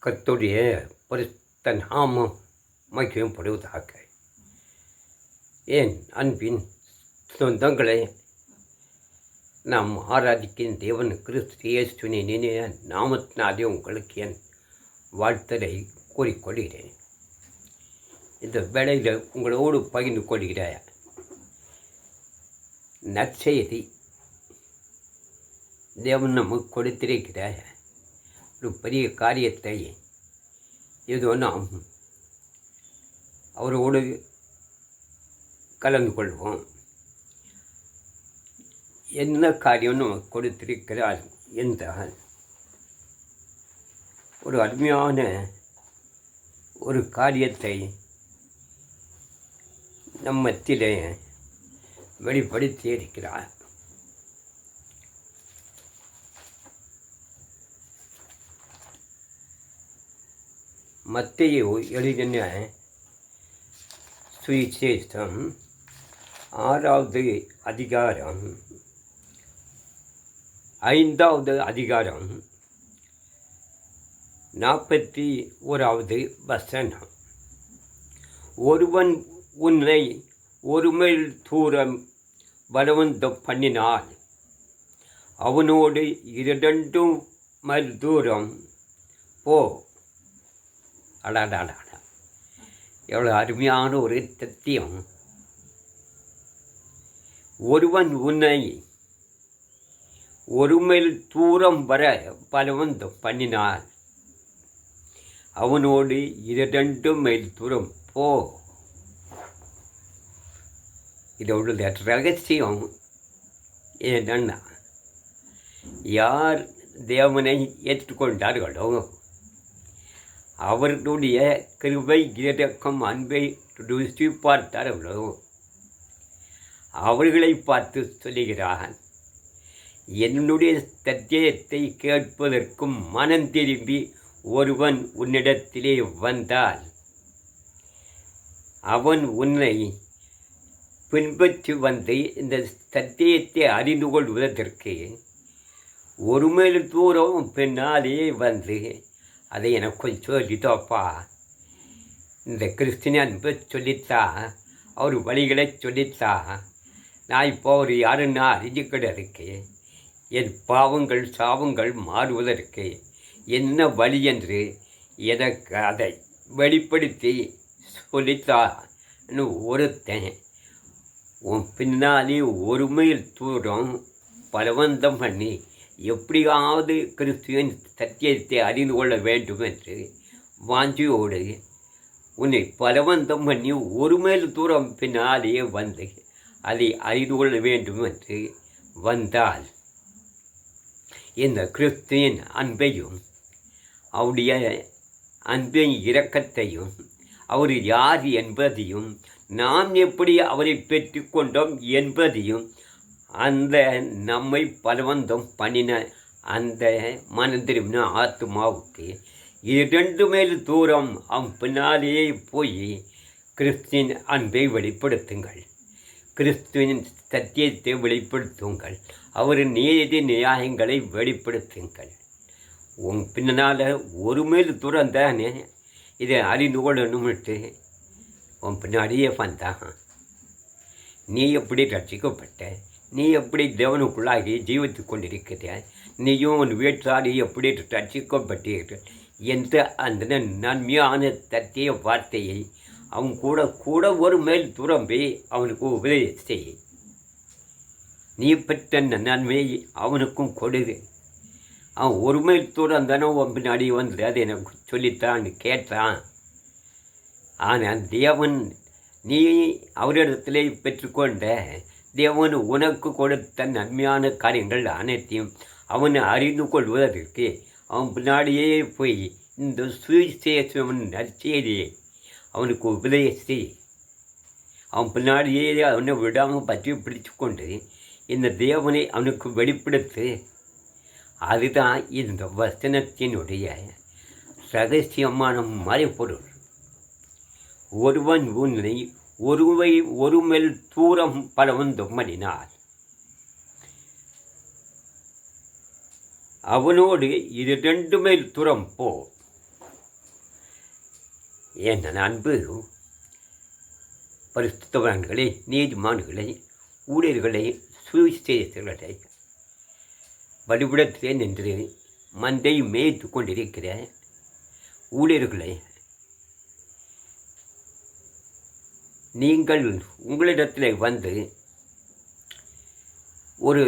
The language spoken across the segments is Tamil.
கர்த்தருடைய பரிசுத்த நாமம் மகிமைப்படுவதாக. ஏன் அன்பின் சொந்தங்களை, நாம் ஆராதிக்கும் தேவன் கிறிஸ்து இயேசுவின் இனிய நாமத்தினாலே உங்களுக்கு என் வாழ்த்தலை கூறிக்கொள்கிறேன். இந்த வேளையில் உங்களோடு பகிர்ந்து கொள்கிற நற்செய்தி, தேவன் நமக்கு கொடுத்திருக்கிற ஒரு பெரிய காரியத்தை ஏதோ நாம் அவரோடு கலந்து கொள்வோம். என்ன காரியம் நமக்கு கொடுத்திருக்கிறார் என்றால், ஒரு அருமையான ஒரு காரியத்தை நம்மத்திலே வெளிப்படுத்தி இருக்கிறார். மத்தேயு எழுதின சுவிசேஷம் 6வது அதிகாரம் 5வது அதிகாரம் 41வது வசனம். ஒருவன் உன்னை ஒரு மைல் தூரம் பலவந்தம் பண்ணினால் அவனோடு 2 மைல் தூரம் போ. அடாடாடா, எவ்வளோ அருமையான ஒரு சத்தியம்! ஒருவன் உன்னை ஒரு மைல் தூரம் வர பலவந்தம் பண்ணினார், அவனோடு 2 மைல் தூரம் போ. இதோட ரகசியம் என்னன்னா, யார் தேவனை ஏற்றுக்கொண்டார்களோ, அவர்களுடைய கிருபை இரக்கம் அன்பை ருசி பார்த்தார்களோ, அவர்களை பார்த்து சொல்லுகிறான், என்னுடைய சத்தியத்தை கேட்பதற்கும் மனம் திரும்பி ஒருவன் உன்னிடத்திலே வந்தால் அவன் உன்னை பின்பற்றி வந்து இந்த சத்தியத்தை அறிந்து கொள்வதற்கு ஒரு மைல் தூரம் பின்னாலே வந்து அதை எனக்கு கொஞ்சம் சொல்லித்தோப்பா, இந்த கிறிஸ்டின் அன்பை சொல்லித்தா, அவர் வழிகளை சொல்லித்தா, நான் இப்போ ஒரு யாருன்னா அறிஞ்சுக்கிட இருக்கு, என் பாவங்கள் சாபங்கள் மாறுவதற்கு என்ன வழி என்று எனக்கு அதை வெளிப்படுத்தி சொல்லித்தான்னு ஒருத்தன் உன் பின்னாலே ஒரு மைல் தூரம் பலவந்தம் பண்ணி எப்படியாவது கிறிஸ்துவின் சத்தியத்தை அறிந்து கொள்ள வேண்டும் என்று வாஞ்சியோடு உன்னை பலவந்தம் பண்ணி ஒரு மைல் தூரம் பின்னாலே வந்து அதை அறிந்து கொள்ள வேண்டும் என்று வந்தால், இந்த கிறிஸ்துவின் அன்பையும் அவருடைய அன்பின் இரக்கத்தையும் அவர் யார் என்பதையும் நாம் எப்படி அவரை பெற்றுக்கொண்டோம் என்பதையும் அந்த நம்மை பலவந்தம் பண்ணின அந்த மனந்திரும்பின ஆத்மாவுக்கு 2 மைல் தூரம் அவன் பின்னாலேயே போய் கிறிஸ்துவின் அன்பை வெளிப்படுத்துங்கள், கிறிஸ்துவின் சத்தியத்தை வெளிப்படுத்துங்கள், அவர் நீதி நியாயங்களை வெளிப்படுத்துங்கள். உன் பின்னால் ஒரு மைல் தூரம் தானே இதை அறிந்து கொள்ளணும்ட்டு உன் பின்னாடியே வந்தான். நீ எப்படி ரட்சிக்கப்பட்ட, நீ எப்படி தேவனுக்குள்ளாகி ஜீவித்து கொண்டிருக்கிற, நீயும் உன் வீட்டாளி எப்படி ரட்சிக்கப்பட்டீர்கள் என்ற அந்த நன்மையான சத்திய வார்த்தையை அவன் கூட ஒரு மைல் தூரம் போய் அவனுக்கு உபதேசி. நீ பெற்ற நன்மையை அவனுக்கும் கொடுது. அவன் ஒரு மைல் தூரம் தானே உன் பின்னாடி வந்து அதை எனக்கு சொல்லித்தான்னு கேட்டான். ஆனால் தேவன், நீ அவரிடத்திலே பெற்றுக்கொண்ட தேவன் உனக்கு கொடுத்த நன்மையான காரியங்கள் அனைத்தையும் அவனை அறிந்து கொள்வதற்கு அவன் பின்னாடியே போய் இந்த சுவிசேஷம் நற்செய்தியை அவனுக்கு உபதேசி, அவன் பின்னாடியே அவனை விடாமல் பற்றி பிடித்து கொண்டு இந்த தேவனை அவனுக்கு வெளிப்படுத்து. அதுதான் இந்த வசனத்தினுடைய ரகசியமான மறைபொருள். ஒருவன் உன்னை ஒரு மைல் தூரம் பலவந்தம் பண்ணினார், அவனோடு 2 மைல் தூரம் போ. என் அன்பு பரிசுத்தவான்களை, நீதிமான்களை, ஊழியர்களை, சுவிசேஷர்களை, வழிபடத்திலே நின்று மந்தை மேய்த்து கொண்டிருக்கிற ஊழியர்களை, நீங்கள் உங்களிடத்தில் வந்து ஒரு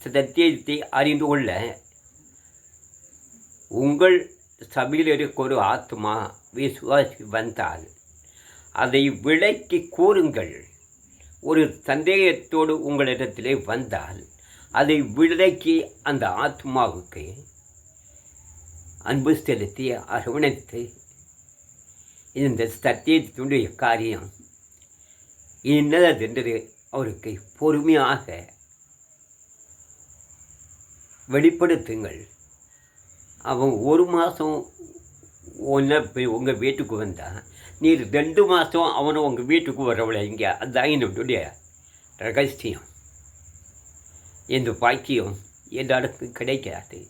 சத்தியத்தை அறிந்து கொள்ள உங்கள் சபையில் இருக்க ஒரு ஆத்மா விசுவாசி வந்தால் அதை விளக்கி கூறுங்கள். ஒரு சந்தேகத்தோடு உங்களிடத்திலே வந்தால் அதை விளக்கி அந்த ஆத்மாவுக்கு அன்பு செலுத்தி அரவணைத்து இந்த சத்தியத்தினுடைய காரியம் என்னதென்று அவருக்கு பொறுமையாக வெளிப்படுத்துங்கள். அவன் 1 மாதம் உங்கள் வீட்டுக்கு வந்தால் நீ 2 மாதம் அவனை உங்கள் வீட்டுக்கு வரவளை இங்கே. அதுதான் என்னுடைய ரகசியம். இந்த பாக்கியம் எல்லாருக்கும் கிடைக்காது.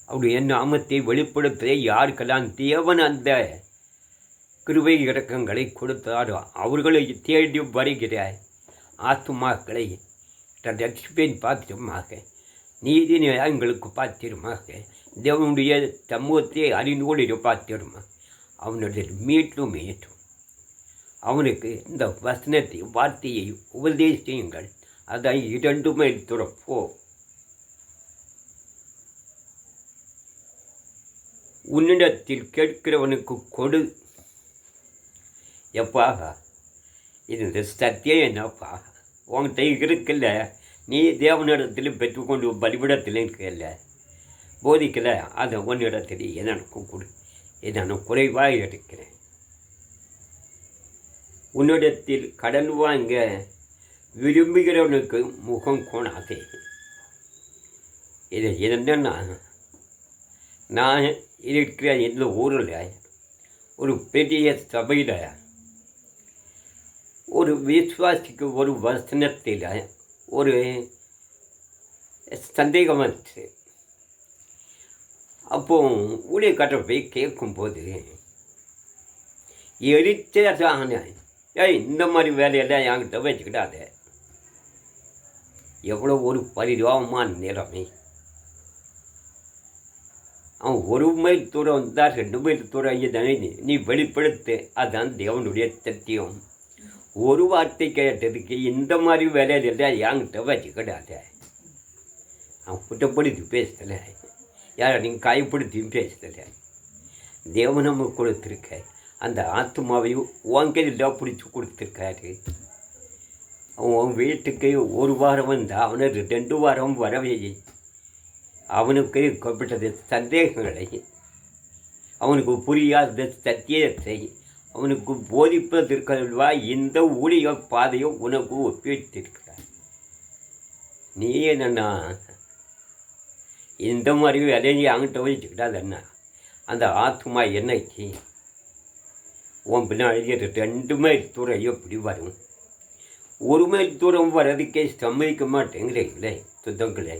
அப்படி என் நாமத்தை வெளிப்படுத்த யாருக்கெல்லாம் தேவன் அந்த கிருபை இறக்கங்களை கொடுத்தாரோ அவர்களை தேடி வருகிற ஆத்துமாக்களை ரட்சிப்பின் பாத்திரமாக, நீதி நியாயங்களுக்கு பாத்திரமாக, தேவனுடைய சமூகத்தை அறிந்து கொள்கிற பாத்திரமாக அவனுடைய மீட்டும் அவனுக்கு இந்த வசனத்தை வார்த்தையை உபதேசியுங்கள். அதை 2 மைல் துறப்போ. உன்னிடத்தில் கேட்கிறவனுக்கு கொடு. எப்பா இது சத்தியம் என்னப்பா உன்கிட்ட இருக்குல்ல, நீ தேவனிடத்தில் பெற்றுக்கொண்டு பலிபிடத்தில் இருக்கல, போதிக்கலை, அதை உன்னிடத்தில் எனக்கும் கொடு. நான் குறைவாக இருக்கிறேன். உன்னிடத்தில் கடன் வாங்க விரும்புகிறவனுக்கு முகம் கோணாதே. இது என்னன்னா, நான் இருக்கிற இந்த ஊரில் ஒரு பெரிய சபையில் ஒரு விசுவாசிக்கு ஒரு வசனத்தில் ஒரு சந்தேகம் வந்துச்சு. அப்போ ஊழியக்காரர் போய் கேட்கும்போது எரிச்சான, இந்த மாதிரி வேலையெல்லாம் என்கிட்ட வச்சுக்கிட்டாத. எவ்வளோ ஒரு பரிதாபமான நிலைமை. அவன் 1 மைல் தூரம் வந்தால் 2 மைல் தூரம் தானே நீ வெளிப்படுத்து. அதுதான் தேவனுடைய சத்தியம். ஒரு வார்த்தை கேட்டதுக்கு இந்த மாதிரி வேலையெல்லாம் என்கிட்ட வச்சுக்கிடாத. அவன் குற்றப்படுத்தி பேசலை, யாரை நீங்கள் காயப்படுத்தியும் பேசலை. தேவன் நம்ம கொடுத்துருக்க அந்த ஆத்மாவையும் உன்கையில் பிடிச்சி கொடுத்துருக்காரு. அவன் வீட்டுக்கு 1 வாரம் வந்தால் அவனுக்கு 2 வாரம் வரவே அவனுக்கு ஏற்பட்டது சந்தேகங்களை, அவனுக்கு புரியாத சத்தியத்தை அவனுக்கு போதிப்பதற்கல்வா இந்த ஊழிய பாதையை உனக்கு ஒப்பித்திருக்கிறார். நீ என்னன்னா இந்த மாதிரி வேலையை அங்கிட்ட வச்சுக்கிட்டாதண்ணா அந்த ஆத்மா என்னைக்கு உன் பின்னாடி 2 மைல் தூரம் எப்படி வரும்? 1 மைல் தூரம் வர்றதுக்கே சம்மதிக்க மாட்டேங்கிறீங்களே சுத்தங்களே.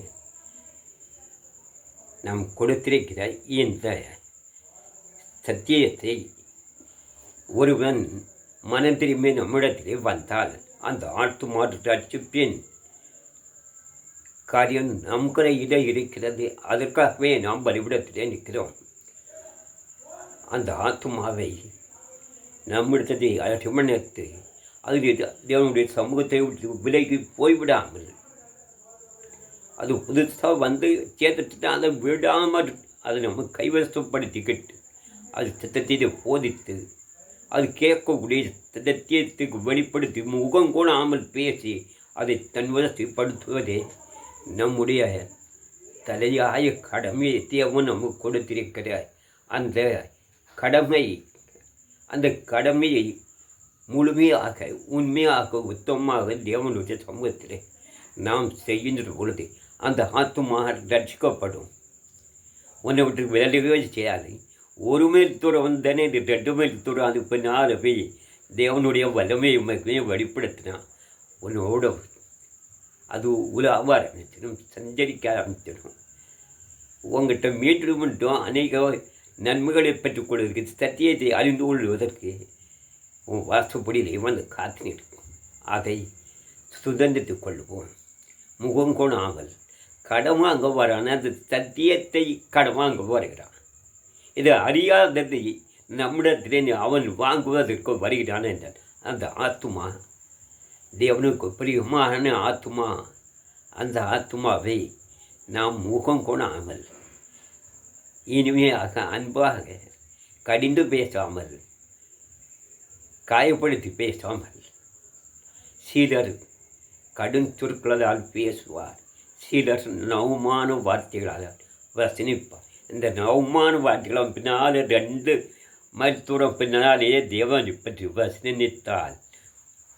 நாம் கொடுத்திருக்கிற இந்த சத்தியத்தை ஒருவன் மனம் திரும்பி நம்மிடத்திலே வந்தால் அந்த ஆத்மா ரட்சிப்பின் காரியம் நம் கையில் இருக்கிறது. அதற்காகவே நாம் பலிபிடத்திலே நிற்கிறோம். அந்த ஆத்மாவை நம்மிடத்தை அடிமணித்து அது தேவனுடைய சமூகத்தை விட்டு விலகி போய்விடாமல், அது புதுசாக வந்து சேர்த்துட்டு அதை விடாமல் அதை நம்ம கைவசப்படுத்திக்கிட்டு அது சத்தத்தை போதித்து அது கேட்கக்கூடிய சத்தியத்துக்கு வெளிப்படுத்தி முகம் கோணாமல் பேசி அதை தன்வசப்படுத்துவதே நம்முடைய தலையாய கடமையை தேவன் நமக்கு கொடுத்திருக்கிற அந்த கடமையை முழுமையாக உண்மையாக உத்தமமாக தேவனுடைய சமூகத்தில் நாம் செய்கின்ற பொழுது அந்த ஆத்மா ரட்சிக்கப்படும். உன்னை விட்டு விலகவே செய்யாது. 1 மைல் தூரம் வந்தானே 2 மைல் தூரம் அது பின்னால் போய் தேவனுடைய வல்லமையை வெளிப்படுத்தினா உன்னோட அது உலாவ ஆரம்பிச்சிடும், சஞ்சரிக்க ஆரம்பிச்சிடும். உங்கள்கிட்ட மீட்டு மட்டும் அநேக நன்மைகளை பெற்றுக்கொள்வதற்கு சத்தியத்தை அறிந்து கொள்வதற்கு உன் வாசப்படியிலே வந்து காத்து நிற்கும். அதை சுதந்திரித்துக் கொள்வோம். முகம் கொணாமல் கடமாங்க வரான். அந்த சத்தியத்தை கடமாங்க வருகிறான். இதை அறியாததை நம்மிடத்திலே அவன் வாங்குவதற்கு வருகிறான் என்றான். அந்த ஆத்துமா தேவனுக்கு பிரியமான ஆத்துமா. அந்த ஆத்துமாவை நாம் முகம் கொணாமல் இனிமையாக அன்பாக கடிந்து பேசாமல் காயப்படுத்தி பேசாமல், சிலர் கடும் சொற்களால் பேசுவார், சிலர் நவமான வார்த்தைகளால் வசனிப்பார். இந்த நவமான வார்த்தைகளும் பின்னால் 2 மருத்துவம் பின்னாலே தேவனை பற்றி வசனித்தால்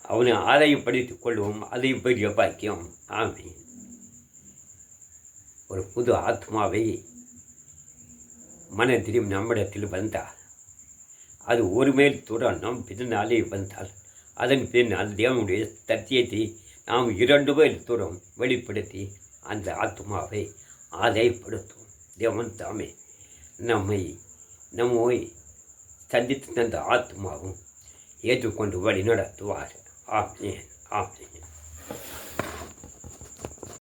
அவனை ஆதாயப்படுத்திக் கொள்வோம். அதை பெரிய பாக்கியம். ஆமென். ஒரு புது ஆத்மாவை மனத்திலும் நம்மிடத்தில் வந்தால், அது ஒரு மேல் தூரம் நம் பின்னாலே வந்தால், அதன் பின்னால் தேவனுடைய சத்தியத்தை நாம் 2 மேல் தூரம் வெளிப்படுத்தி அந்த ஆத்மாவை ஆதாயப்படுத்தும். தேவன் தாமே நம்மை சந்தித்து தந்த ஆத்மாவும் ஏற்றுக்கொண்டு வழி நடத்துவார். ஆமென். ஆமென்.